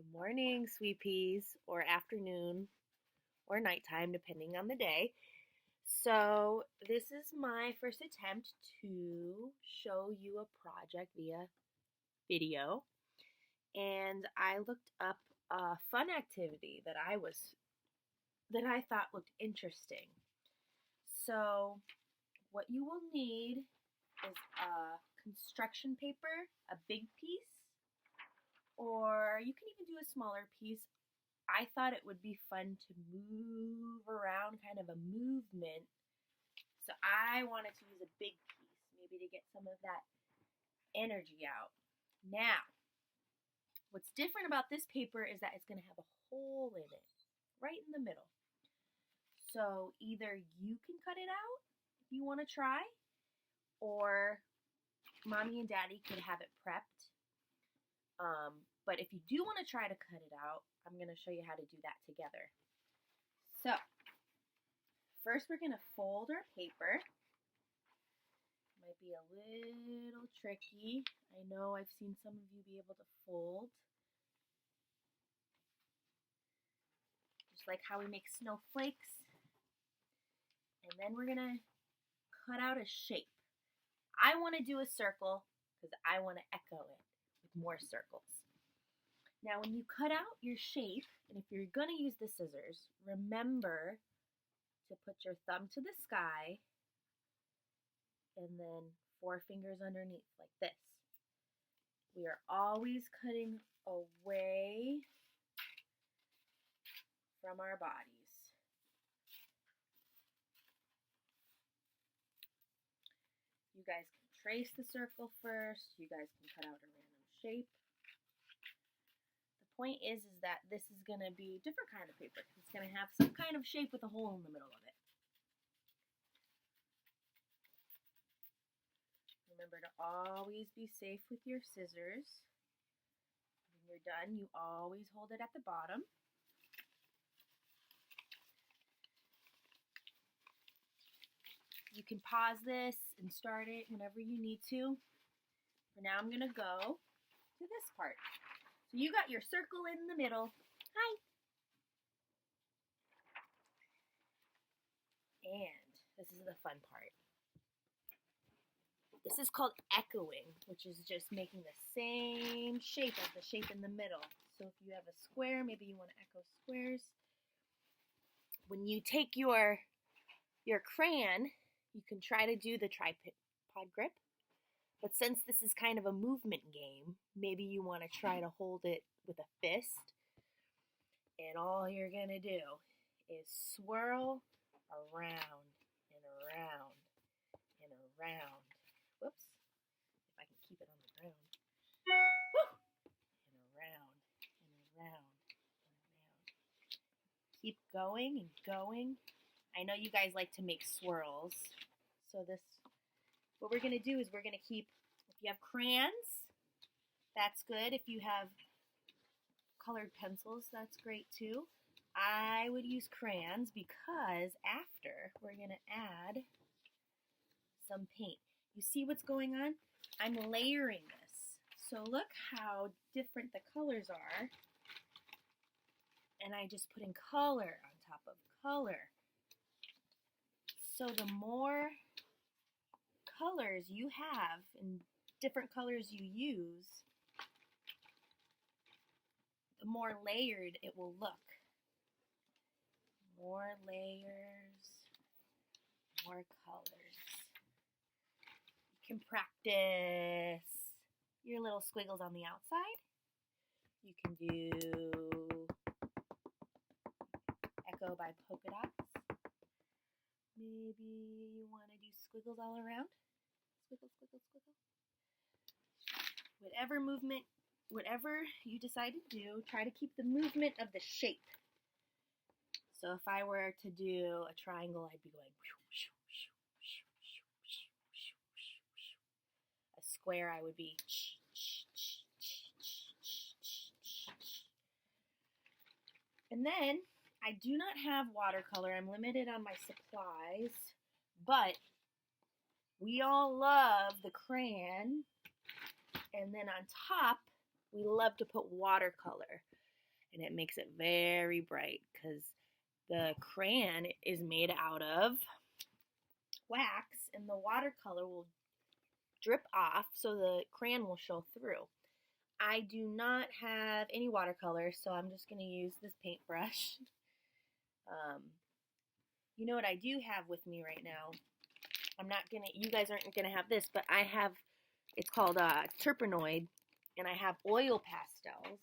Good morning, sweet peas, or afternoon, or nighttime, depending on the day. So, this is my first attempt to show you a project via video, and I looked up a fun activity that I thought looked interesting. So, what you will need is a construction paper, a big piece, or you can even do a smaller piece. I thought it would be fun to move around, kind of a movement. So I wanted to use a big piece, maybe to get some of that energy out. Now, what's different about this paper is that it's going to have a hole in it, right in the middle. So either you can cut it out if you want to try, or mommy and daddy could have it prepped. But if you do want to try to cut it out, I'm going to show you how to do that together. So, first we're going to fold our paper. Might be a little tricky. I know I've seen some of you be able to fold. Just like how we make snowflakes. And then we're going to cut out a shape. I want to do a circle because I want to echo it with more circles. Now, when you cut out your shape, and if you're going to use the scissors, remember to put your thumb to the sky and then 4 fingers underneath like this. We are always cutting away from our bodies. You guys can trace the circle first. You guys can cut out a random shape. The point is that this is going to be a different kind of paper. It's going to have some kind of shape with a hole in the middle of it. Remember to always be safe with your scissors. When you're done, you always hold it at the bottom. You can pause this and start it whenever you need to. For now, I'm going to go to this part. So you got your circle in the middle. Hi. And this is the fun part. This is called echoing, which is just making the same shape as the shape in the middle. So if you have a square, maybe you want to echo squares. When you take your crayon, you can try to do the tripod grip. But since this is kind of a movement game, maybe you want to try to hold it with a fist. And all you're going to do is swirl around and around and around. Whoops. If I can keep it on the ground. Woo! And around and around and around. Keep going and going. I know you guys like to make swirls. So what we're going to do is we're going to keep, if you have crayons, that's good. If you have colored pencils, that's great too. I would use crayons because after we're going to add some paint. You see what's going on? I'm layering this. So look how different the colors are. And I just put in color on top of color. So the more colors you have and different colors you use, the more layered it will look. More layers, more colors. You can practice your little squiggles on the outside. You can do echo by polka dots. Maybe you want to do squiggles all around. Squiggle, squiggle, squiggle. Whatever you decide to do, try to keep the movement of the shape. So if I were to do a triangle, I'd be going. A square, I would be. And then, I do not have watercolor. I'm limited on my supplies, but we all love the crayon. And then on top, we love to put watercolor. and it makes it very bright because the crayon is made out of wax, and the watercolor will drip off so the crayon will show through. I do not have any watercolor, so I'm just going to use this paintbrush. You know what I do have with me right now? You guys aren't gonna have this, but I have, it's called Turpenoid, and I have oil pastels.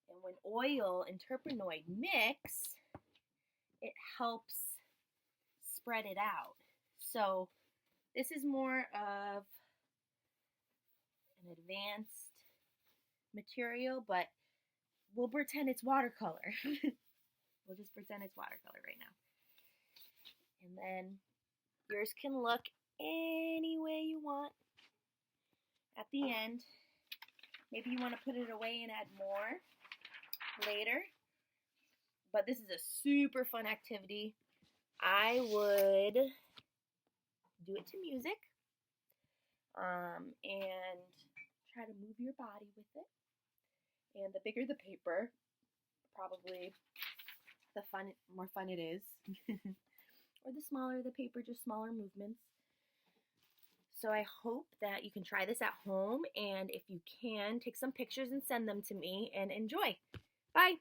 And when oil and Turpenoid mix, it helps spread it out. So this is more of an advanced material, but we'll pretend it's watercolor. We'll just pretend it's watercolor right now. And then yours can look any way you want. At the end, maybe you want to put it away and add more later. But this is a super fun activity. I would do it to music and try to move your body with it. And the bigger the paper, probably the more fun it is. Or the smaller the paper, just smaller movements. So I hope that you can try this at home, and if you can, take some pictures and send them to me and enjoy. Bye!